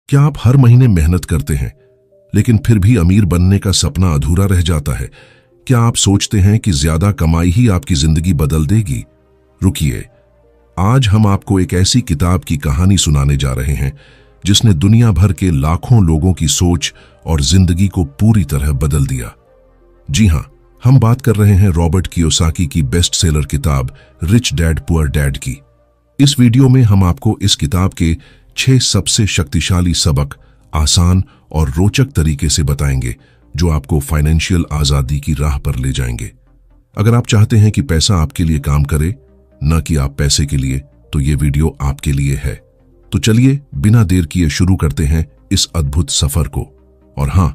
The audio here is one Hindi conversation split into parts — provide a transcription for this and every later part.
क्या आप हर महीने मेहनत करते हैं लेकिन फिर भी अमीर बनने का सपना अधूरा रह जाता है? क्या आप सोचते हैं कि ज्यादा कमाई ही आपकी जिंदगी बदल देगी? रुकिए, आज हम आपको एक ऐसी किताब की कहानी सुनाने जा रहे हैं जिसने दुनिया भर के लाखों लोगों की सोच और जिंदगी को पूरी तरह बदल दिया। जी हां, हम बात कर रहे हैं रॉबर्ट कियोसाकी की बेस्ट सेलर किताब रिच डैड पुअर डैड की। इस वीडियो में हम आपको इस किताब के 6 सबसे शक्तिशाली सबक आसान और रोचक तरीके से बताएंगे जो आपको फाइनेंशियल आजादी की राह पर ले जाएंगे। अगर आप चाहते हैं कि पैसा आपके लिए काम करे, न कि आप पैसे के लिए, तो ये वीडियो आपके लिए है। तो चलिए बिना देर किए शुरू करते हैं इस अद्भुत सफर को। और हां,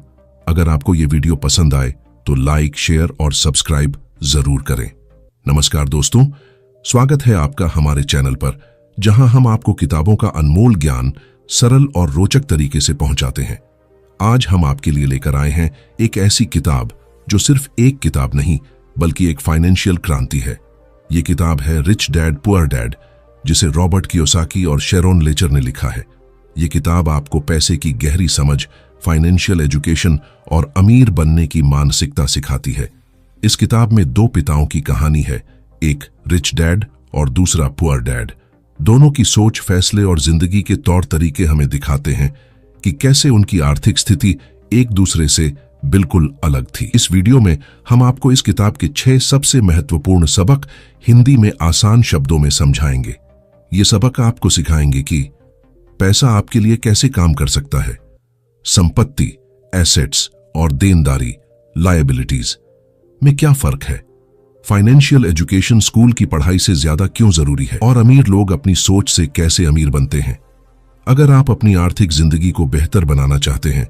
अगर आपको ये वीडियो पसंद आए तो लाइक, शेयर और सब्सक्राइब जरूर करें। नमस्कार दोस्तों, स्वागत है आपका हमारे चैनल पर, जहां हम आपको किताबों का अनमोल ज्ञान सरल और रोचक तरीके से पहुंचाते हैं। आज हम आपके लिए लेकर आए हैं एक ऐसी किताब जो सिर्फ एक किताब नहीं बल्कि एक फाइनेंशियल क्रांति है। ये किताब है रिच डैड पुअर डैड, जिसे रॉबर्ट कियोसाकी और शेरोन लेचर ने लिखा है। ये किताब आपको पैसे की गहरी समझ, फाइनेंशियल एजुकेशन और अमीर बनने की मानसिकता सिखाती है। इस किताब में 2 पिताओं की कहानी है, एक रिच डैड और दूसरा पुअर डैड। दोनों की सोच, फैसले और जिंदगी के तौर तरीके हमें दिखाते हैं कि कैसे उनकी आर्थिक स्थिति एक दूसरे से बिल्कुल अलग थी। इस वीडियो में हम आपको इस किताब के 6 सबसे महत्वपूर्ण सबक हिंदी में आसान शब्दों में समझाएंगे। ये सबक आपको सिखाएंगे कि पैसा आपके लिए कैसे काम कर सकता है, संपत्ति, एसेट्स और देनदारी, लायबिलिटीज में क्या फर्क है, फाइनेंशियल एजुकेशन स्कूल की पढ़ाई से ज्यादा क्यों जरूरी है, और अमीर लोग अपनी सोच से कैसे अमीर बनते हैं। अगर आप अपनी आर्थिक जिंदगी को बेहतर बनाना चाहते हैं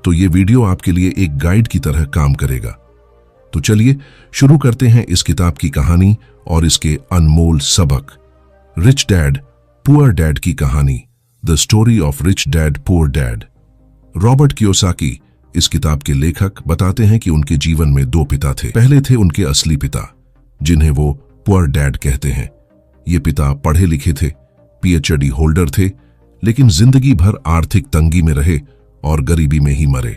तो ये वीडियो आपके लिए एक गाइड की तरह काम करेगा। तो चलिए शुरू करते हैं इस किताब की कहानी और इसके अनमोल सबक। रिच डैड पुअर डैड की कहानी, the story of rich dad poor dad. Robert Kiyosaki, इस किताब के लेखक, बताते हैं कि उनके जीवन में 2 पिता थे। पहले थे उनके असली पिता, जिन्हें वो पुअर डैड कहते हैं। ये पिता पढ़े लिखे थे, पीएचडी होल्डर थे, लेकिन जिंदगी भर आर्थिक तंगी में रहे और गरीबी में ही मरे।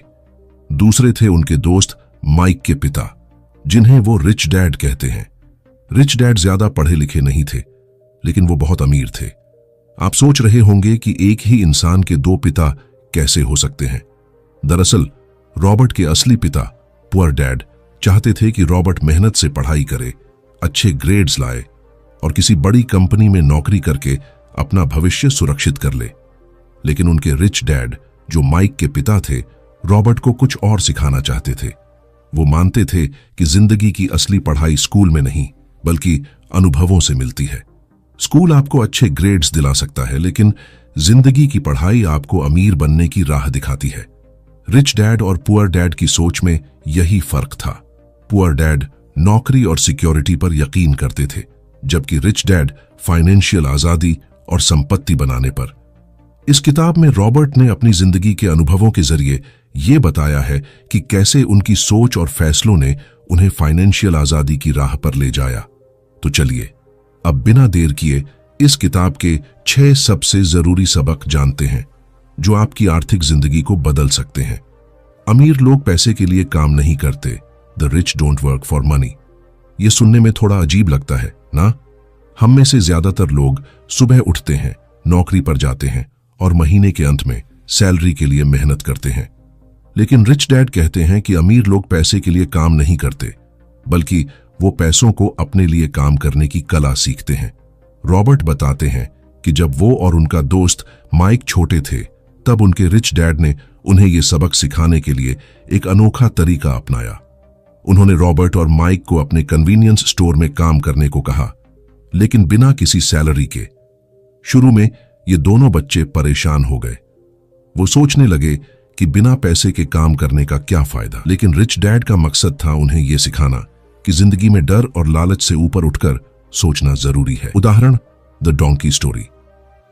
दूसरे थे उनके दोस्त माइक के पिता, जिन्हें वो रिच डैड कहते हैं। रिच डैड ज्यादा पढ़े लिखे नहीं थे, लेकिन वो बहुत अमीर थे। आप सोच रहे होंगे कि एक ही इंसान के 2 पिता कैसे हो सकते हैं। दरअसल रॉबर्ट के असली पिता पुअर डैड चाहते थे कि रॉबर्ट मेहनत से पढ़ाई करे, अच्छे ग्रेड्स लाए और किसी बड़ी कंपनी में नौकरी करके अपना भविष्य सुरक्षित कर ले। लेकिन उनके रिच डैड, जो माइक के पिता थे, रॉबर्ट को कुछ और सिखाना चाहते थे। वो मानते थे कि जिंदगी की असली पढ़ाई स्कूल में नहीं बल्कि अनुभवों से मिलती है। स्कूल आपको अच्छे ग्रेड्स दिला सकता है, लेकिन जिंदगी की पढ़ाई आपको अमीर बनने की राह दिखाती है। रिच डैड और पुअर डैड की सोच में यही फर्क था। पुअर डैड नौकरी और सिक्योरिटी पर यकीन करते थे, जबकि रिच डैड फाइनेंशियल आजादी और संपत्ति बनाने पर। इस किताब में रॉबर्ट ने अपनी जिंदगी के अनुभवों के जरिए यह बताया है कि कैसे उनकी सोच और फैसलों ने उन्हें फाइनेंशियल आजादी की राह पर ले जाया। तो चलिए अब बिना देर किए इस किताब के 6 सबसे जरूरी सबक जानते हैं जो आपकी आर्थिक जिंदगी को बदल सकते हैं। अमीर लोग पैसे के लिए काम नहीं करते, the rich don't work for money. यह सुनने में थोड़ा अजीब लगता है ना? हम में से ज्यादातर लोग सुबह उठते हैं, नौकरी पर जाते हैं और महीने के अंत में सैलरी के लिए मेहनत करते हैं। लेकिन रिच डैड कहते हैं कि अमीर लोग पैसे के लिए काम नहीं करते, बल्कि वो पैसों को अपने लिए काम करने की कला सीखते हैं। रॉबर्ट बताते हैं कि जब वो और उनका दोस्त माइक छोटे थे, तब उनके रिच डैड ने उन्हें ये सबक सिखाने के लिए एक अनोखा तरीका अपनाया। उन्होंने रॉबर्ट और माइक को अपने कन्वीनियंस स्टोर में काम करने को कहा, लेकिन बिना किसी सैलरी के। शुरू में ये दोनों बच्चे परेशान हो गए। वो सोचने लगे कि बिना पैसे के काम करने का क्या फायदा। लेकिन रिच डैड का मकसद था उन्हें यह सिखाना कि जिंदगी में डर और लालच से ऊपर उठकर सोचना जरूरी है। उदाहरण, द डोंकी स्टोरी।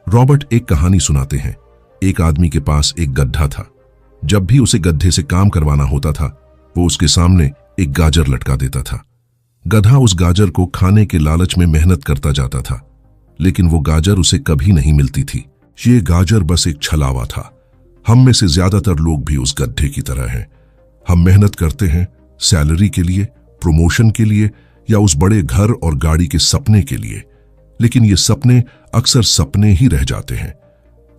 रॉबर्ट एक कहानी सुनाते हैं। एक आदमी के पास एक गड्ढा था। जब भी उसे गड्ढे से काम करवाना होता था, वो उसके सामने एक गाजर लटका देता था। गधा उस गाजर को खाने के लालच में मेहनत करता जाता था, लेकिन वो गाजर उसे कभी नहीं मिलती थी। ये गाजर बस एक छलावा था। हम में से ज्यादातर लोग भी उस गड्ढे की तरह हैं। हम मेहनत करते हैं सैलरी के लिए, प्रमोशन के लिए या उस बड़े घर और गाड़ी के सपने के लिए, लेकिन ये सपने अक्सर सपने ही रह जाते हैं।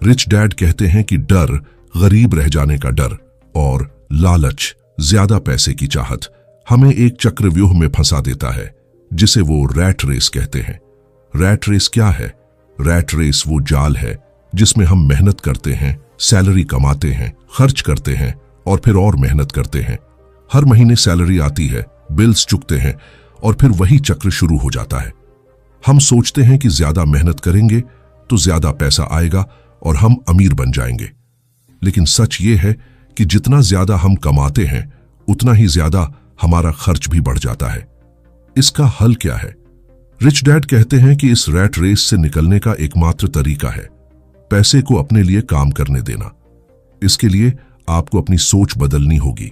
रिच डैड कहते हैं कि डर, गरीब रह जाने का डर, और लालच, ज्यादा पैसे की चाहत हमें एक चक्रव्यूह में फंसा देता है जिसे वो रैट रेस कहते हैं। रैट रेस क्या है? रैट रेस वो जाल है जिसमें हम मेहनत करते हैं, सैलरी कमाते हैं, खर्च करते हैं और फिर और मेहनत करते हैं। हर महीने सैलरी आती है, बिल्स चुकते हैं और फिर वही चक्र शुरू हो जाता है। हम सोचते हैं कि ज्यादा मेहनत करेंगे तो ज्यादा पैसा आएगा और हम अमीर बन जाएंगे। लेकिन सच ये है कि जितना ज्यादा हम कमाते हैं उतना ही ज्यादा हमारा खर्च भी बढ़ जाता है। इसका हल क्या है? रिच डैड कहते हैं कि इस रैट रेस से निकलने का एकमात्र तरीका है पैसे को अपने लिए काम करने देना। इसके लिए आपको अपनी सोच बदलनी होगी।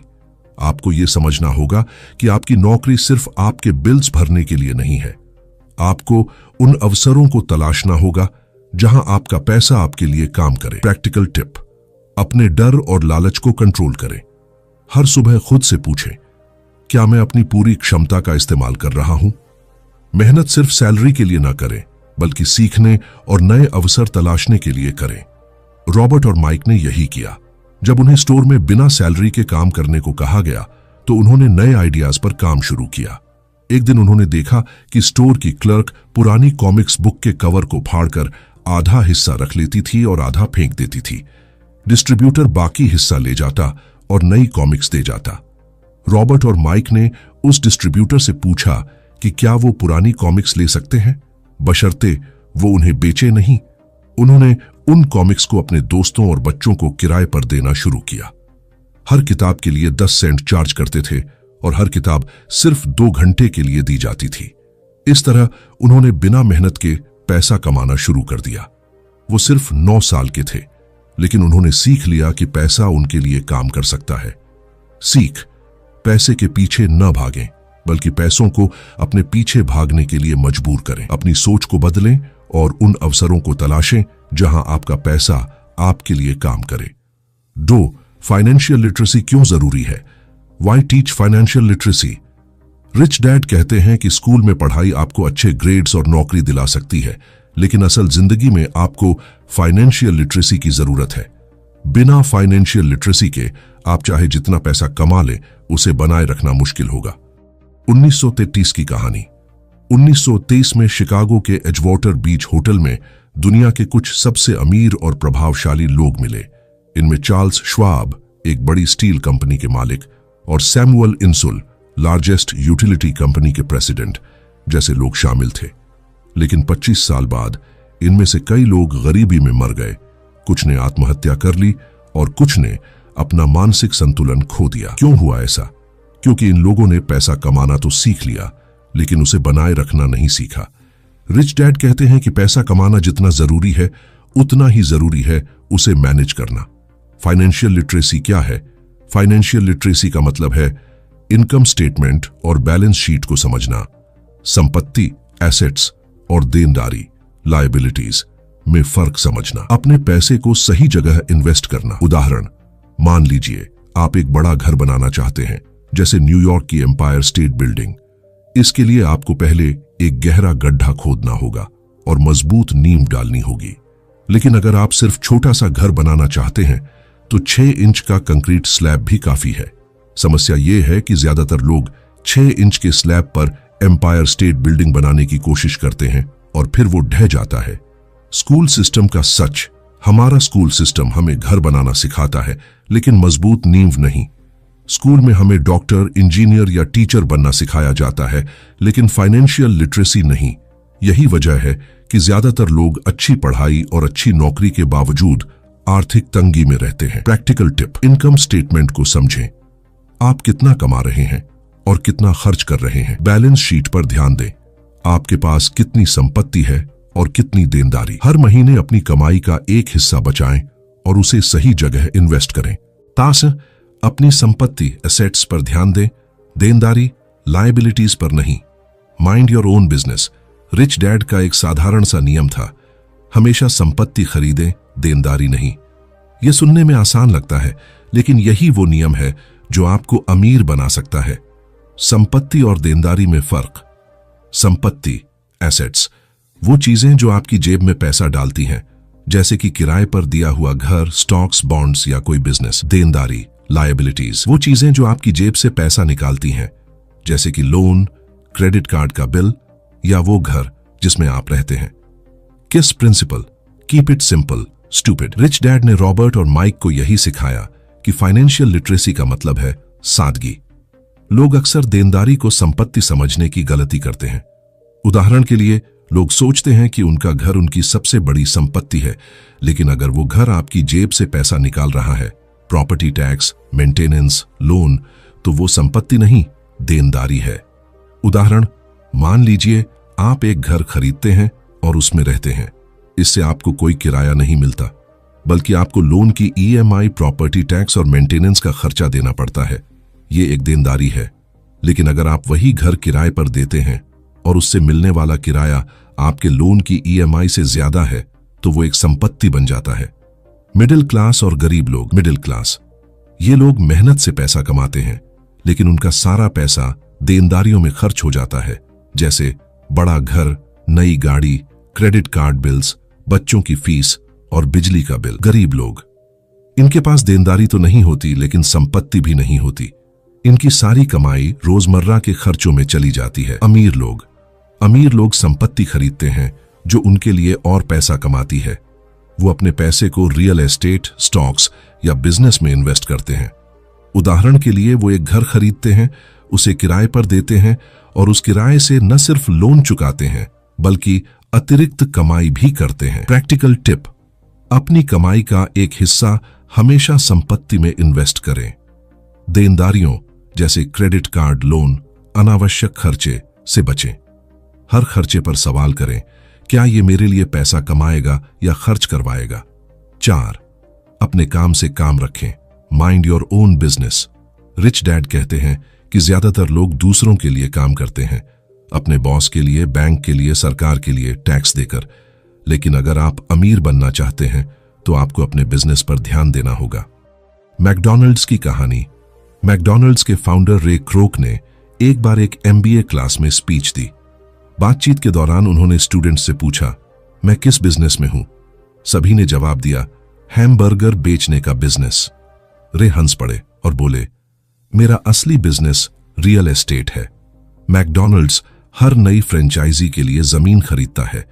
आपको यह समझना होगा कि आपकी नौकरी सिर्फ आपके बिल्स भरने के लिए नहीं है। आपको उन अवसरों को तलाशना होगा जहां आपका पैसा आपके लिए काम करे। प्रैक्टिकल टिप: अपने डर और लालच को कंट्रोल करें। हर सुबह खुद से पूछें, क्या मैं अपनी पूरी क्षमता का इस्तेमाल कर रहा हूं? मेहनत सिर्फ सैलरी के लिए ना करें, बल्कि सीखने और नए अवसर तलाशने के लिए करें। रॉबर्ट और माइक ने यही किया। जब उन्हें स्टोर में बिना सैलरी के काम करने को कहा गया तो उन्होंने नए आइडियाज पर काम शुरू किया। एक दिन उन्होंने देखा कि स्टोर की क्लर्क पुरानी कॉमिक्स बुक के कवर को फाड़कर आधा हिस्सा रख लेती थी और आधा फेंक देती थी। डिस्ट्रीब्यूटर बाकी हिस्सा ले जाता और नई कॉमिक्स दे जाता। रॉबर्ट और माइक ने उस डिस्ट्रीब्यूटर से पूछा कि क्या वो पुरानी कॉमिक्स ले सकते हैं, बशर्ते वो उन्हें बेचे नहीं। उन्होंने उन कॉमिक्स को अपने दोस्तों और बच्चों को किराए पर देना शुरू किया। हर किताब के लिए 10 सेंट चार्ज करते थे और हर किताब सिर्फ 2 घंटे के लिए दी जाती थी। इस तरह उन्होंने बिना मेहनत के पैसा कमाना शुरू कर दिया। वो सिर्फ 9 साल के थे, लेकिन उन्होंने सीख लिया कि पैसा उनके लिए काम कर सकता है। सीख: पैसे के पीछे न भागें, बल्कि पैसों को अपने पीछे भागने के लिए मजबूर करें। अपनी सोच को बदलें और उन अवसरों को तलाशें जहां आपका पैसा आपके लिए काम करे। 2. फाइनेंशियल लिटरेसी क्यों जरूरी है? Why teach financial literacy? Rich dad कहते हैं कि स्कूल में पढ़ाई आपको अच्छे ग्रेड्स और नौकरी दिला सकती है, लेकिन असल जिंदगी में आपको फाइनेंशियल लिटरेसी की जरूरत है। बिना फाइनेंशियल लिटरेसी के आप चाहे जितना पैसा कमा लें, उसे बनाए रखना मुश्किल होगा। 1933 की कहानी। 1923 में शिकागो के एजवाटर बीच होटल में दुनिया के कुछ सबसे अमीर और प्रभावशाली लोग मिले। इनमें चार्ल्स श्वाब, एक बड़ी स्टील कंपनी के मालिक, और Samuel insole, largest utility company के प्रेसिडेंट जैसे लोग शामिल थे। लेकिन 25 साल बाद इनमें से कई लोग गरीबी में मर गए। कुछ ने आत्महत्या कर ली और कुछ ने अपना मानसिक संतुलन खो दिया। क्यों हुआ ऐसा? क्योंकि इन लोगों ने पैसा कमाना तो सीख लिया, लेकिन उसे बनाए रखना नहीं सीखा। रिच डैड कहते हैं कि पैसा कमाना जितना जरूरी है, उतना ही जरूरी है उसे मैनेज करना। फाइनेंशियल लिटरेसी क्या है? फाइनेंशियल लिटरेसी का मतलब है इनकम स्टेटमेंट और बैलेंस शीट को समझना, संपत्ति एसेट्स और देनदारी लायबिलिटीज में फर्क समझना, अपने पैसे को सही जगह इन्वेस्ट करना। उदाहरण, मान लीजिए आप एक बड़ा घर बनाना चाहते हैं, जैसे न्यूयॉर्क की एम्पायर स्टेट बिल्डिंग। इसके लिए आपको पहले एक गहरा गड्ढा खोदना होगा और मजबूत नींव डालनी होगी। लेकिन अगर आप सिर्फ छोटा सा घर बनाना चाहते हैं तो 6 इंच का कंक्रीट स्लैब भी काफी है। समस्या यह है कि ज्यादातर लोग 6 इंच के स्लैब पर एम्पायर स्टेट बिल्डिंग बनाने की कोशिश करते हैं और फिर वो ढह जाता है। स्कूल सिस्टम का सच: हमारा स्कूल सिस्टम हमें घर बनाना सिखाता है, लेकिन मजबूत नींव नहीं। स्कूल में हमें डॉक्टर, इंजीनियर या टीचर बनना सिखाया जाता है, लेकिन फाइनेंशियल लिटरेसी नहीं। यही वजह है कि ज्यादातर लोग अच्छी पढ़ाई और अच्छी नौकरी के बावजूद आर्थिक तंगी में रहते हैं। प्रैक्टिकल टिप: इनकम स्टेटमेंट को समझें। आप कितना कमा रहे हैं और कितना खर्च कर रहे हैं। बैलेंस शीट पर ध्यान दें। आपके पास कितनी संपत्ति है और कितनी देनदारी। हर महीने अपनी कमाई का एक हिस्सा बचाएं और उसे सही जगह इन्वेस्ट करें। तास अपनी संपत्ति एसेट्स पर ध्यान दें, देनदारी लायबिलिटीज पर नहीं। Mind your own business. Rich dad का एक साधारण सा नियम था, हमेशा संपत्ति खरीदें, देनदारी नहीं। यह सुनने में आसान लगता है, लेकिन यही वो नियम है जो आपको अमीर बना सकता है। संपत्ति और देनदारी में फर्क। संपत्ति, एसेट्स, वो चीजें जो आपकी जेब में पैसा डालती हैं, जैसे कि किराए पर दिया हुआ घर, स्टॉक्स, बॉन्ड्स या कोई बिजनेस। देनदारी, लायबिलिटीज, वो चीजें जो आपकी जेब से पैसा निकालती हैं, जैसे कि लोन, क्रेडिट कार्ड का बिल या वो घर जिसमें आप रहते हैं। KISS principle? Keep it simple, stupid. Rich dad ने रॉबर्ट और माइक को यही सिखाया कि फाइनेंशियल लिटरेसी का मतलब है सादगी। लोग अक्सर देनदारी को संपत्ति समझने की गलती करते हैं। उदाहरण के लिए, लोग सोचते हैं कि उनका घर उनकी सबसे बड़ी संपत्ति है, लेकिन अगर वो घर आपकी जेब से पैसा निकाल रहा है, प्रॉपर्टी टैक्स, मेंटेनेंस, लोन, तो वो संपत्ति नहीं, देनदारी है। उदाहरण, मान लीजिए आप एक घर खरीदते हैं और उसमें रहते हैं। इससे आपको कोई किराया नहीं मिलता, बल्कि आपको लोन की EMI, प्रॉपर्टी टैक्स और मेंटेनेंस का खर्चा देना पड़ता है। ये एक देनदारी है। लेकिन अगर आप वही घर किराए पर देते हैं और उससे मिलने वाला किराया आपके लोन की EMI से ज्यादा है, तो वो एक संपत्ति बन जाता है। मिडिल क्लास और गरीब लोग। मिडिल क्लास, ये लोग मेहनत से पैसा कमाते हैं, लेकिन उनका सारा पैसा देनदारियों में खर्च हो जाता है, जैसे बड़ा घर, नई गाड़ी, क्रेडिट कार्ड बिल्स, बच्चों की फीस और बिजली का बिल। गरीब लोग, इनके पास देनदारी तो नहीं होती, लेकिन संपत्ति भी नहीं होती। इनकी सारी कमाई रोजमर्रा के खर्चों में चली जाती है। अमीर लोग, अमीर लोग संपत्ति खरीदते हैं जो उनके लिए और पैसा कमाती है। वो अपने पैसे को रियल एस्टेट, स्टॉक्स या बिजनेस में इन्वेस्ट करते हैं। उदाहरण के लिए, वो एक घर खरीदते हैं, उसे किराए पर देते हैं और उस किराए से न सिर्फ लोन चुकाते हैं, बल्कि अतिरिक्त कमाई भी करते हैं। प्रैक्टिकल टिप, अपनी कमाई का एक हिस्सा हमेशा संपत्ति में इन्वेस्ट करें। देनदारियों जैसे क्रेडिट कार्ड, लोन, अनावश्यक खर्चे से बचें। हर खर्चे पर सवाल करें, क्या ये मेरे लिए पैसा कमाएगा या खर्च करवाएगा? 4, अपने काम से काम रखें। Mind your own business. Rich dad कहते हैं कि ज्यादातर लोग दूसरों के लिए काम करते हैं, अपने बॉस के लिए, बैंक के लिए, सरकार के लिए, टैक्स देकर। लेकिन अगर आप अमीर बनना चाहते हैं तो आपको अपने बिजनेस पर ध्यान देना होगा। मैकडॉनल्ड्स की कहानी। मैकडॉनल्ड्स के फाउंडर रे क्रोक ने एक बार एक MBA क्लास में स्पीच दी। बातचीत के दौरान उन्होंने स्टूडेंट्स से पूछा, मैं किस बिजनेस में हूं? सभी ने जवाब दिया, हैमबर्गर बेचने का बिजनेस। रे हंस पड़े और बोले, मेरा असली बिजनेस रियल एस्टेट है। मैकडॉनल्ड्स हर नई फ्रेंचाइजी के लिए जमीन खरीदता है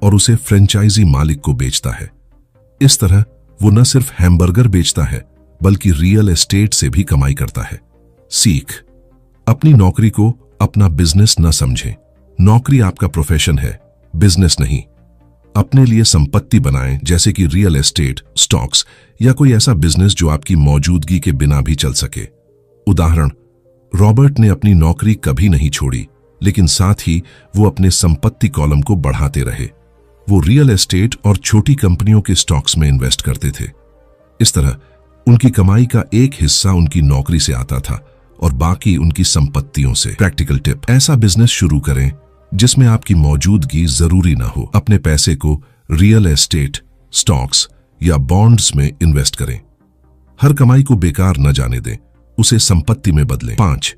और उसे फ्रेंचाइजी मालिक को बेचता है। इस तरह वो न सिर्फ हैमबर्गर बेचता है, बल्कि रियल एस्टेट से भी कमाई करता है। सीख, अपनी नौकरी को अपना बिजनेस न समझें। नौकरी आपका प्रोफेशन है, बिजनेस नहीं। अपने लिए संपत्ति बनाएं, जैसे कि रियल एस्टेट, स्टॉक्स या कोई ऐसा बिजनेस जो आपकी मौजूदगी के बिना भी चल सके। उदाहरण, रॉबर्ट ने अपनी नौकरी कभी नहीं छोड़ी, लेकिन साथ ही वो अपने संपत्ति कॉलम को बढ़ाते रहे। वो रियल एस्टेट और छोटी कंपनियों के स्टॉक्स में इन्वेस्ट करते थे। इस तरह उनकी कमाई का एक हिस्सा उनकी नौकरी से आता था और बाकी उनकी संपत्तियों से। प्रैक्टिकल टिप, ऐसा बिजनेस शुरू करें जिसमें आपकी मौजूदगी जरूरी ना हो। अपने पैसे को रियल एस्टेट, स्टॉक्स या बॉन्ड्स में इन्वेस्ट करें। हर कमाई को बेकार न जाने दें, उसे संपत्ति में बदलें। 5,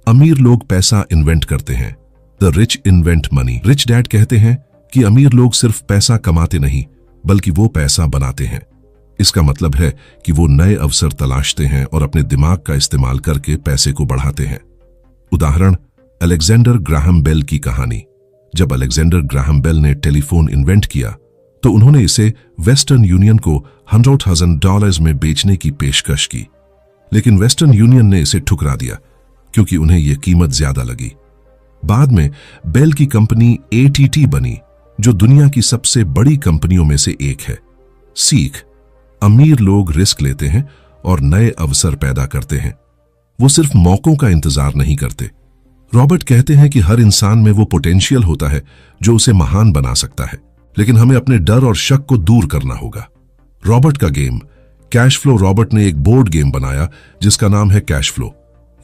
अमीर लोग पैसा इन्वेंट करते हैं। The rich invent money. Rich dad कहते हैं कि अमीर लोग सिर्फ पैसा कमाते नहीं, बल्कि वो पैसा बनाते हैं। इसका मतलब है कि वो नए अवसर तलाशते हैं और अपने दिमाग का इस्तेमाल करके पैसे को बढ़ाते हैं। उदाहरण, अलेक्जेंडर ग्राहम बेल की कहानी। जब अलेक्जेंडर ग्राहम बेल ने टेलीफोन इन्वेंट किया, तो उन्होंने इसे वेस्टर्न यूनियन को $100,000 में बेचने की पेशकश की, लेकिन वेस्टर्न यूनियन ने इसे ठुकरा दिया क्योंकि उन्हें यह कीमत ज्यादा लगी। बाद में बेल की कंपनी AT&T बनी, जो दुनिया की सबसे बड़ी कंपनियों में से एक है। सीख, अमीर लोग रिस्क लेते हैं और नए अवसर पैदा करते हैं। वो सिर्फ मौकों का इंतजार नहीं करते। रॉबर्ट कहते हैं कि हर इंसान में वो पोटेंशियल होता है जो उसे महान बना सकता है, लेकिन हमें अपने डर और शक को दूर करना होगा। रॉबर्ट का गेम कैश फ्लो। रॉबर्ट ने एक बोर्ड गेम बनाया जिसका नाम है कैश फ्लो।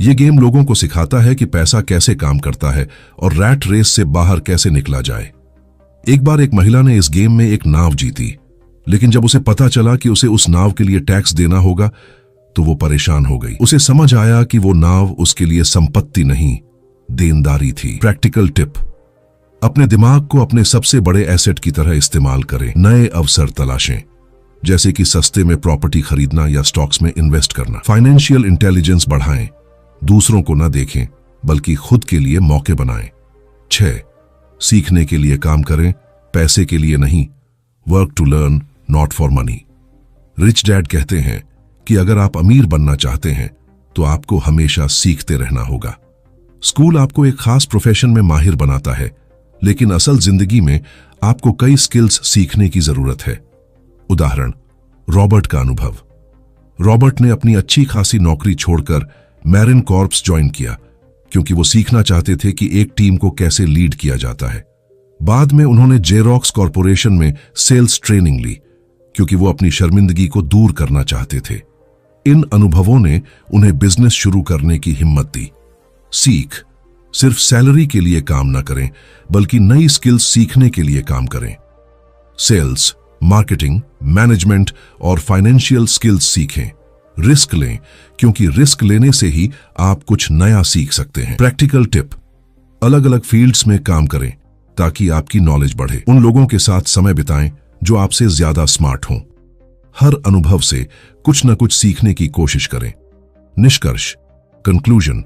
ये गेम लोगों को सिखाता है कि पैसा कैसे काम करता है और रैट रेस से बाहर कैसे निकला जाए। एक बार एक महिला ने इस गेम में एक नाव जीती। लेकिन जब उसे पता चला कि उसे उस नाव के लिए टैक्स देना होगा तो वो परेशान हो गई। उसे समझ आया कि वो नाव उसके लिए संपत्ति नहीं, देनदारी थी। प्रैक्टिकल टिप: अपने दिमाग को अपने सबसे बड़े एसेट की तरह इस्तेमाल करें। नए अवसर तलाशें, जैसे कि सस्ते में प्रॉपर्टी खरीदना या स्टॉक्स में इन्वेस्ट करना। फाइनेंशियल इंटेलिजेंस बढ़ाएं, दूसरों को न देखें बल्कि खुद के लिए मौके बनाएं। 6. सीखने के लिए काम करें, पैसे के लिए नहीं। Work to learn, not for money. Rich dad कहते हैं कि अगर आप अमीर बनना चाहते हैं तो आपको हमेशा सीखते रहना होगा। स्कूल आपको एक खास प्रोफेशन में माहिर बनाता है, लेकिन असल जिंदगी में आपको कई स्किल्स सीखने की जरूरत है। उदाहरण: रॉबर्ट का अनुभव। रॉबर्ट ने अपनी अच्छी खासी नौकरी छोड़कर मैरिन कॉर्प्स ज्वाइन किया क्योंकि वो सीखना चाहते थे कि एक टीम को कैसे लीड किया जाता है। बाद में उन्होंने जेरॉक्स कॉरपोरेशन में सेल्स ट्रेनिंग ली क्योंकि वो अपनी शर्मिंदगी को दूर करना चाहते थे। इन अनुभवों ने उन्हें बिजनेस शुरू करने की हिम्मत दी। सीख: सिर्फ सैलरी के लिए काम ना करें बल्कि नई स्किल्स सीखने के लिए काम करें। सेल्स, मार्केटिंग, मैनेजमेंट और फाइनेंशियल स्किल्स सीखें। रिस्क लें क्योंकि रिस्क लेने से ही आप कुछ नया सीख सकते हैं। प्रैक्टिकल टिप: अलग अलग फील्ड्स में काम करें ताकि आपकी नॉलेज बढ़े। उन लोगों के साथ समय बिताएं जो आपसे ज्यादा स्मार्ट हों। हर अनुभव से कुछ न कुछ सीखने की कोशिश करें। निष्कर्ष, कंक्लूजन: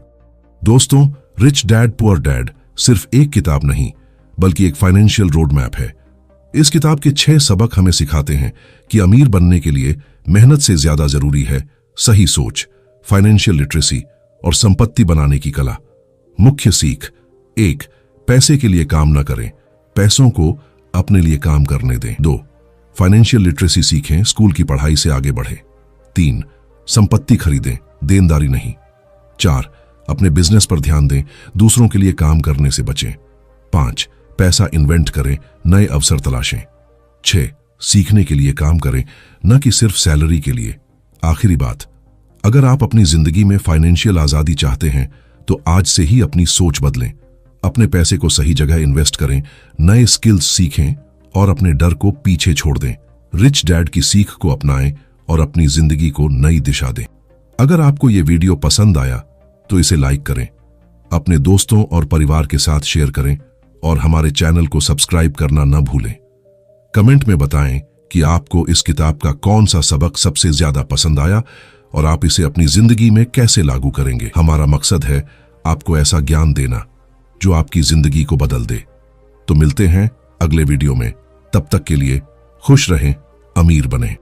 दोस्तों, रिच डैड पुअर डैड सिर्फ एक किताब नहीं बल्कि एक फाइनेंशियल रोड मैप है। इस किताब के 6 सबक हमें सिखाते हैं कि अमीर बनने के लिए मेहनत से ज्यादा जरूरी है सही सोच, फाइनेंशियल लिटरेसी और संपत्ति बनाने की कला। मुख्य सीख: 1. पैसे के लिए काम न करें, पैसों को अपने लिए काम करने दें। 2. फाइनेंशियल लिटरेसी सीखें, स्कूल की पढ़ाई से आगे बढ़ें। 3. संपत्ति खरीदें, देनदारी नहीं। 4. अपने बिजनेस पर ध्यान दें, दूसरों के लिए काम करने से बचें। 5. पैसा इन्वेंट करें, नए अवसर तलाशें। 6. सीखने के लिए काम करें, न कि सिर्फ सैलरी के लिए। आखिरी बात, अगर आप अपनी जिंदगी में फाइनेंशियल आजादी चाहते हैं तो आज से ही अपनी सोच बदलें। अपने पैसे को सही जगह इन्वेस्ट करें, नए स्किल्स सीखें और अपने डर को पीछे छोड़ दें। रिच डैड की सीख को अपनाएं और अपनी जिंदगी को नई दिशा दें। अगर आपको यह वीडियो पसंद आया तो इसे लाइक करें, अपने दोस्तों और परिवार के साथ शेयर करें और हमारे चैनल को सब्सक्राइब करना न भूलें। कमेंट में बताएं कि आपको इस किताब का कौन सा सबक सबसे ज्यादा पसंद आया और आप इसे अपनी जिंदगी में कैसे लागू करेंगे। हमारा मकसद है आपको ऐसा ज्ञान देना जो आपकी जिंदगी को बदल दे। तो मिलते हैं अगले वीडियो में, तब तक के लिए खुश रहें, अमीर बनें।